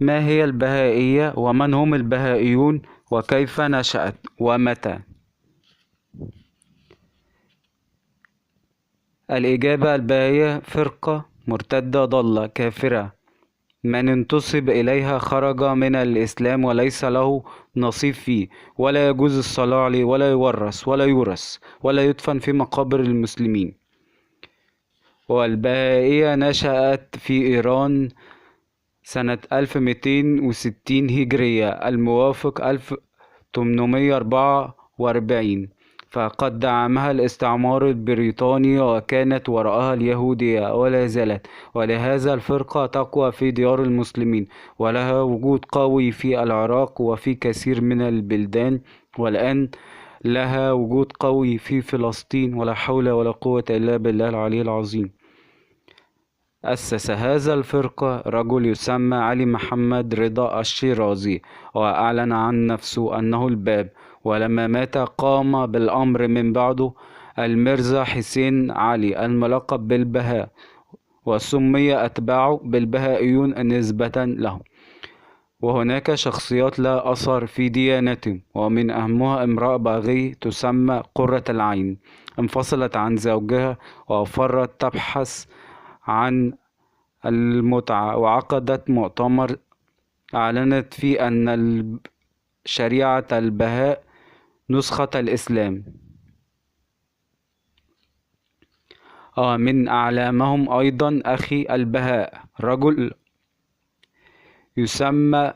ما هي البهائية ومن هم البهائيون وكيف نشأت ومتى؟ الإجابة: البهائية فرقة مرتدة ضالة كافرة، من انتسب إليها خرج من الإسلام وليس له نصيب فيه، ولا يجوز الصلاة عليه ولا يورث ولا يورث ولا يدفن في مقابر المسلمين. والبهائية نشأت في إيران سنة 1260 هجرية الموافق 1844، فقد دعمها الاستعمار البريطاني وكانت وراءها اليهودية ولا زالت، ولهذا الفرقة تقوى في ديار المسلمين، ولها وجود قوي في العراق وفي كثير من البلدان، والآن لها وجود قوي في فلسطين، ولا حول ولا قوة إلا بالله العلي العظيم. أسس هذا الفرقة رجل يسمى علي محمد رضا الشيرازي، وأعلن عن نفسه أنه الباب، ولما مات قام بالأمر من بعده الميرزا حسين علي الملقب بالبهاء، وسمي أتباعه بالبهائيون نسبة له. وهناك شخصيات لا أثر في ديانتهم، ومن أهمها امرأة باغي تسمى قرة العين، انفصلت عن زوجها وفرت تبحث عن المتعة، وعقدت مؤتمر أعلنت فيه أن شريعة البهاء نسخة الإسلام. من أعلامهم أيضا أخي البهاء، رجل يسمى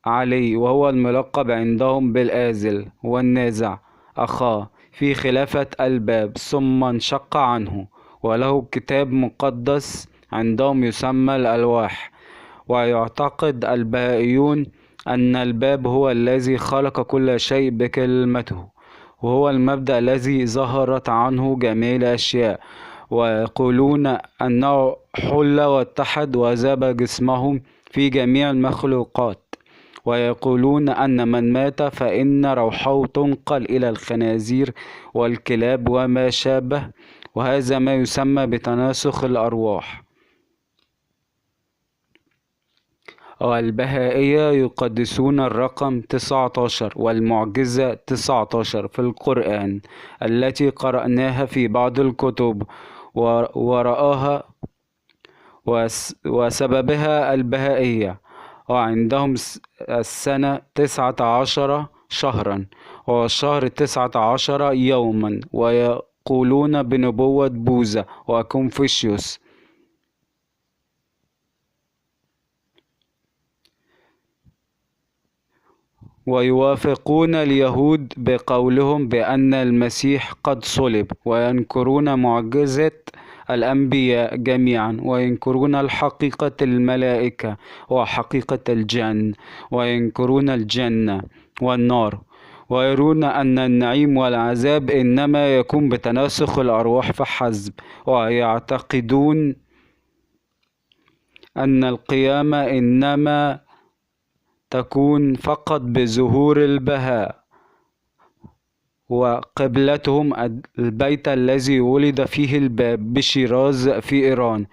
علي، وهو الملقب عندهم بالآزل والنازع، أخاه في خلافة الباب ثم انشق عنه، وله كتاب مقدس عندهم يسمى الألواح. ويعتقد البهائيون أن الباب هو الذي خلق كل شيء بكلمته، وهو المبدأ الذي ظهرت عنه جميع الأشياء، ويقولون أنه حل واتحد وذاب جسمهم في جميع المخلوقات، ويقولون أن من مات فإن روحه تنقل إلى الخنازير والكلاب وما شابه، وهذا ما يسمى بتناسخ الأرواح. البهائية يقدسون الرقم 19 والمعجزة 19 في القرآن التي قرأناها في بعض الكتب ورآها وسببها البهائية. وعندهم السنة 19 شهرا، والشهر 19 يوما، ويقولون بنبوة بوذا وكونفوشيوس. ويوافقون اليهود بقولهم بأن المسيح قد صلب، وينكرون معجزة الأنبياء جميعا، وينكرون الحقيقة الملائكة وحقيقة الجن، وينكرون الجنة والنار، ويرون أن النعيم والعذاب إنما يكون بتناسخ الأرواح فحسب، ويعتقدون أن القيامة إنما تكون فقط بظهور البهاء، وقبلتهم البيت الذي ولد فيه الباب بشيراز في إيران،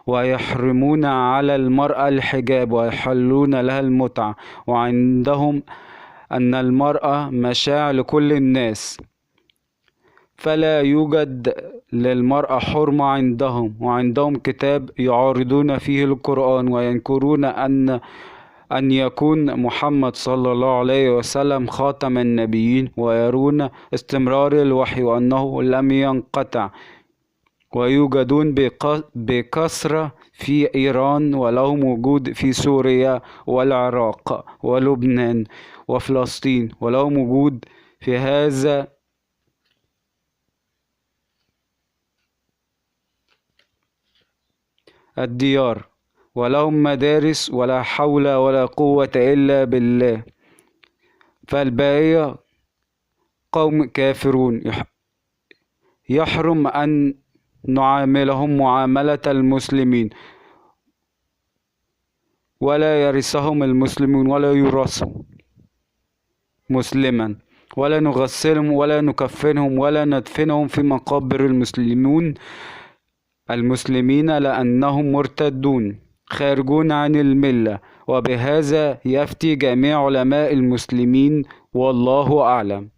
ويحرمون على المرأة الحجاب ويحلون لها المتعة، وعندهم أن المرأة مشاع لكل الناس، فلا يوجد للمرأة حرمة عندهم. وعندهم كتاب يعارضون فيه القرآن، وينكرون أن يكون محمد صلى الله عليه وسلم خاتم النبيين، ويرون استمرار الوحي وأنه لم ينقطع، ويوجدون بكثرة في إيران، ولهم وجود في سوريا والعراق ولبنان وفلسطين، ولهم وجود في هذا الديار، ولهم مدارس، ولا حول ولا قوة إلا بالله. فالباقية قوم كافرون، يحرم أن نعاملهم معاملة المسلمين، ولا يرثهم المسلمون ولا يورثوا مسلما، ولا نغسلهم ولا نكفنهم ولا ندفنهم في مقابر المسلمين لأنهم مرتدون خارجون عن الملة، وبهذا يفتي جميع علماء المسلمين، والله أعلم.